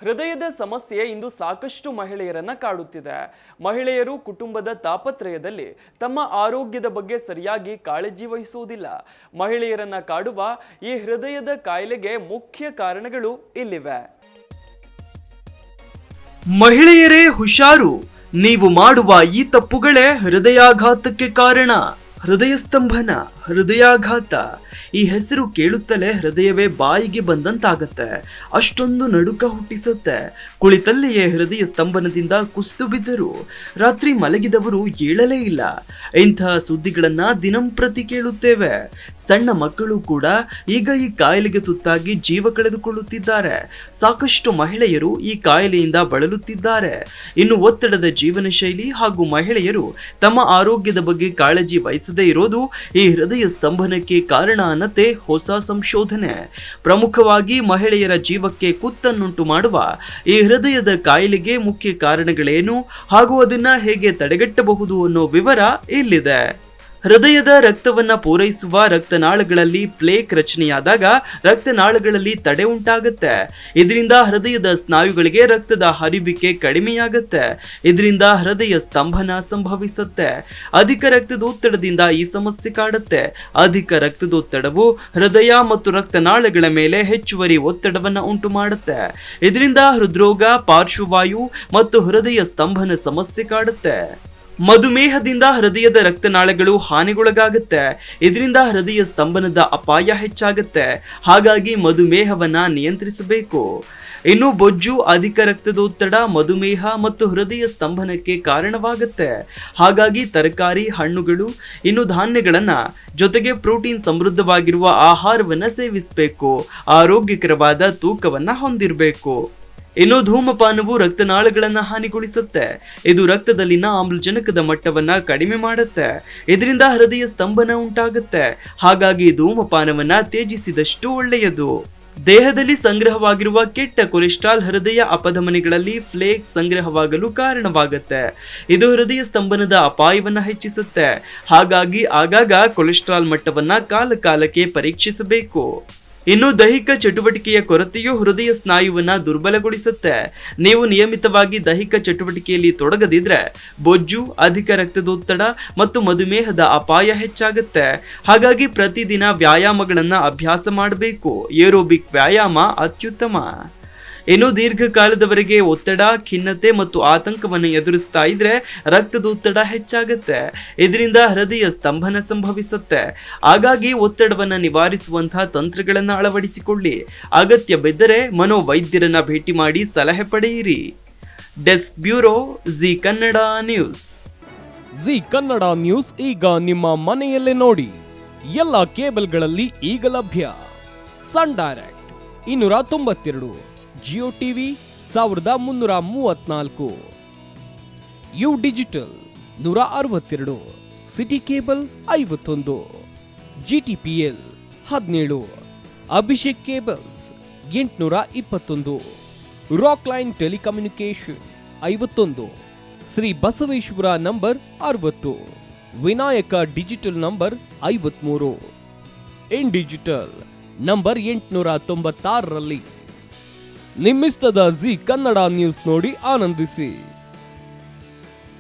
ಹೃದಯದ ಸಮಸ್ಯೆ ಇಂದು ಸಾಕಷ್ಟು ಮಹಿಳೆಯರನ್ನ ಕಾಡುತ್ತಿದೆ. ಮಹಿಳೆಯರು ಕುಟುಂಬದ ತಾಪತ್ರಯದಲ್ಲಿ ತಮ್ಮ ಆರೋಗ್ಯದ ಬಗ್ಗೆ ಸರಿಯಾಗಿ ಕಾಳಜಿ ವಹಿಸುವುದಿಲ್ಲ. ಮಹಿಳೆಯರನ್ನ ಕಾಡುವ ಈ ಹೃದಯದ ಕಾಯಿಲೆಗೆ ಮುಖ್ಯ ಕಾರಣಗಳು ಇಲ್ಲಿವೆ. ಮಹಿಳೆಯರೇ ಹುಷಾರು, ನೀವು ಮಾಡುವ ಈ ತಪ್ಪುಗಳೇ ಹೃದಯಾಘಾತಕ್ಕೆ ಕಾರಣ. ಹೃದಯ ಸ್ತಂಭನ, ಹೃದಯಾಘಾತ ಈ ಹೆಸರು ಕೇಳುತ್ತಲೇ ಹೃದಯವೇ ಬಾಯಿಗೆ ಬಂದಂತಾಗತ್ತೆ. ಅಷ್ಟೊಂದು ನಡುಕ ಹುಟ್ಟಿಸುತ್ತೆ. ಕುಳಿತಲ್ಲಿಯೇ ಹೃದಯ ಸ್ತಂಭನದಿಂದ ಕುಸಿದು ಬಿದ್ದರು. ರಾತ್ರಿ ಮಲಗಿದವರು ಏಳಲೇ ಇಲ್ಲ. ಇಂತಹ ಸುದ್ದಿಗಳನ್ನ ದಿನಂಪ್ರತಿ ಕೇಳುತ್ತೇವೆ. ಸಣ್ಣ ಮಕ್ಕಳು ಕೂಡ ಈಗ ಈ ಕಾಯಿಲೆಗೆ ತುತ್ತಾಗಿ ಜೀವ ಕಳೆದುಕೊಳ್ಳುತ್ತಿದ್ದಾರೆ. ಸಾಕಷ್ಟು ಮಹಿಳೆಯರು ಈ ಕಾಯಿಲೆಯಿಂದ ಬಳಲುತ್ತಿದ್ದಾರೆ. ಇನ್ನು ಒತ್ತಡದ ಜೀವನ ಶೈಲಿ ಹಾಗೂ ಮಹಿಳೆಯರು ತಮ್ಮ ಆರೋಗ್ಯದ ಬಗ್ಗೆ ಕಾಳಜಿ ವಹಿಸದೇ ಇರೋದು ಈ ಹೃದಯ ಸ್ತಂಭನಕ್ಕೆ ಕಾರಣ ಅನ್ನತ್ತೆ ಹೊಸ ಸಂಶೋಧನೆ. ಪ್ರಮುಖವಾಗಿ ಮಹಿಳೆಯರ ಜೀವಕ್ಕೆ ಕುತ್ತನ್ನುಂಟು ಮಾಡುವ ಈ ಹೃದಯದ ಕಾಯಿಲೆಗೆ ಮುಖ್ಯ ಕಾರಣಗಳೇನು ಹಾಗೂ ಅದನ್ನ ಹೇಗೆ ತಡೆಗಟ್ಟಬಹುದು ಅನ್ನೋ ವಿವರ ಇಲ್ಲಿದೆ. ಹೃದಯದ ರಕ್ತವನ್ನ ಪೂರೈಸುವ ರಕ್ತನಾಳಗಳಲ್ಲಿ ಪ್ಲೇಕ್ ರಚನೆಯಾದಾಗ ರಕ್ತನಾಳಗಳಲ್ಲಿ ತಡೆ ಉಂಟಾಗುತ್ತೆ. ಇದರಿಂದ ಹೃದಯದ ಸ್ನಾಯುಗಳಿಗೆ ರಕ್ತದ ಹರಿವಿಕೆ ಕಡಿಮೆಯಾಗುತ್ತೆ. ಇದರಿಂದ ಹೃದಯ ಸ್ತಂಭನ ಸಂಭವಿಸುತ್ತೆ. ಅಧಿಕ ರಕ್ತದೊತ್ತಡದಿಂದ ಈ ಸಮಸ್ಯೆ ಕಾಡುತ್ತೆ. ಅಧಿಕ ರಕ್ತದೊತ್ತಡವು ಹೃದಯ ಮತ್ತು ರಕ್ತನಾಳಗಳ ಮೇಲೆ ಹೆಚ್ಚುವರಿ ಒತ್ತಡವನ್ನ ಉಂಟು ಮಾಡುತ್ತೆ. ಇದರಿಂದ ಹೃದ್ರೋಗ, ಪಾರ್ಶ್ವವಾಯು ಮತ್ತು ಹೃದಯ ಸ್ತಂಭನ ಸಮಸ್ಯೆ ಕಾಡುತ್ತೆ. ಮಧುಮೇಹದಿಂದ ಹೃದಯದ ರಕ್ತನಾಳಗಳು ಹಾನಿಗೊಳಗಾಗುತ್ತೆ. ಇದರಿಂದ ಹೃದಯ ಸ್ತಂಭನದ ಅಪಾಯ ಹೆಚ್ಚಾಗುತ್ತೆ. ಹಾಗಾಗಿ ಮಧುಮೇಹವನ್ನ ನಿಯಂತ್ರಿಸಬೇಕು. ಇನ್ನು ಬೊಜ್ಜು, ಅಧಿಕ ರಕ್ತದೊತ್ತಡ, ಮಧುಮೇಹ ಮತ್ತು ಹೃದಯ ಸ್ತಂಭನಕ್ಕೆ ಕಾರಣವಾಗುತ್ತೆ. ಹಾಗಾಗಿ ತರಕಾರಿ, ಹಣ್ಣುಗಳು, ಇನ್ನು ಧಾನ್ಯಗಳನ್ನ ಜೊತೆಗೆ ಪ್ರೋಟೀನ್ ಸಮೃದ್ಧವಾಗಿರುವ ಆಹಾರವನ್ನ ಸೇವಿಸಬೇಕು. ಆರೋಗ್ಯಕರವಾದ ತೂಕವನ್ನ ಹೊಂದಿರಬೇಕು. ಇನ್ನು ಧೂಮಪಾನವು ರಕ್ತನಾಳಗಳನ್ನು ಹಾನಿಗೊಳಿಸುತ್ತೆ. ಇದು ರಕ್ತದಲ್ಲಿನ ಆಮ್ಲಜನಕದ ಮಟ್ಟವನ್ನ ಕಡಿಮೆ ಮಾಡುತ್ತೆ. ಇದರಿಂದ ಹೃದಯ ಸ್ತಂಭನ ಉಂಟಾಗುತ್ತೆ. ಹಾಗಾಗಿ ಧೂಮಪಾನವನ್ನ ತ್ಯಜಿಸಿದಷ್ಟು ಒಳ್ಳೆಯದು. ದೇಹದಲ್ಲಿ ಸಂಗ್ರಹವಾಗಿರುವ ಕೆಟ್ಟ ಕೊಲೆಸ್ಟ್ರಾಲ್ ಹೃದಯ ಅಪಧಮನಿಗಳಲ್ಲಿ ಫ್ಲೇಕ್ ಸಂಗ್ರಹವಾಗಲು ಕಾರಣವಾಗುತ್ತೆ. ಇದು ಹೃದಯ ಸ್ತಂಭನದ ಅಪಾಯವನ್ನ ಹೆಚ್ಚಿಸುತ್ತೆ. ಹಾಗಾಗಿ ಆಗಾಗ ಕೊಲೆಸ್ಟ್ರಾಲ್ ಮಟ್ಟವನ್ನ ಕಾಲಕಾಲಕ್ಕೆ ಪರೀಕ್ಷಿಸಬೇಕು. ಇನ್ನು ದೈಹಿಕ ಚಟುವಟಿಕೆಯ ಕೊರತೆಯು ಹೃದಯ ಸ್ನಾಯುವನ್ನ ದುರ್ಬಲಗೊಳಿಸುತ್ತೆ. ನೀವು ನಿಯಮಿತವಾಗಿ ದೈಹಿಕ ಚಟುವಟಿಕೆಯಲ್ಲಿ ತೊಡಗದಿದ್ರೆ ಬೊಜ್ಜು, ಅಧಿಕ ರಕ್ತದೊತ್ತಡ ಮತ್ತು ಮಧುಮೇಹದ ಅಪಾಯ ಹೆಚ್ಚಾಗುತ್ತೆ. ಹಾಗಾಗಿ ಪ್ರತಿದಿನ ವ್ಯಾಯಾಮಗಳನ್ನ ಅಭ್ಯಾಸ ಮಾಡಬೇಕು. ಏರೋಬಿಕ್ ವ್ಯಾಯಾಮ ಅತ್ಯುತ್ತಮ. ಇನ್ನು ದೀರ್ಘಕಾಲದವರೆಗೆ ಒತ್ತಡ, ಖಿನ್ನತೆ ಮತ್ತು ಆತಂಕವನ್ನು ಎದುರಿಸ್ತಾ ಇದ್ರೆ ರಕ್ತದೊತ್ತಡ ಹೆಚ್ಚಾಗುತ್ತೆ. ಇದರಿಂದ ಹೃದಯ ಸ್ತಂಭನ ಸಂಭವಿಸುತ್ತೆ. ಹಾಗಾಗಿ ಒತ್ತಡವನ್ನ ನಿವಾರಿಸುವಂತಹ ತಂತ್ರಗಳನ್ನ ಅಳವಡಿಸಿಕೊಳ್ಳಿ. ಅಗತ್ಯ ಬಿದ್ದರೆ ಮನೋವೈದ್ಯರನ್ನ ಭೇಟಿ ಮಾಡಿ ಸಲಹೆ ಪಡೆಯಿರಿ. Desk bureau, Zee Kannada news. Zee Kannada news ಈಗ ನಿಮ್ಮ ಮನೆಯಲ್ಲೇ ನೋಡಿ. ಎಲ್ಲ ಕೇಬಲ್ಗಳಲ್ಲಿ ಈಗ ಲಭ್ಯ. Sun direct 292, Jio TV 1334, U digital 162, city cable 51, GTPL 17, Abhishek cables 821, rock line telecommunication 51, Shri Basaveshwara number 60, Vinayaka digital number 53, in digital number 896ರಲ್ಲಿ. ನಿಮ್ಮಿಸ್ತದ ಜಿ ಕನ್ನಡ ನ್ಯೂಸ್ ನೋಡಿ ಆನಂದಿಸಿ.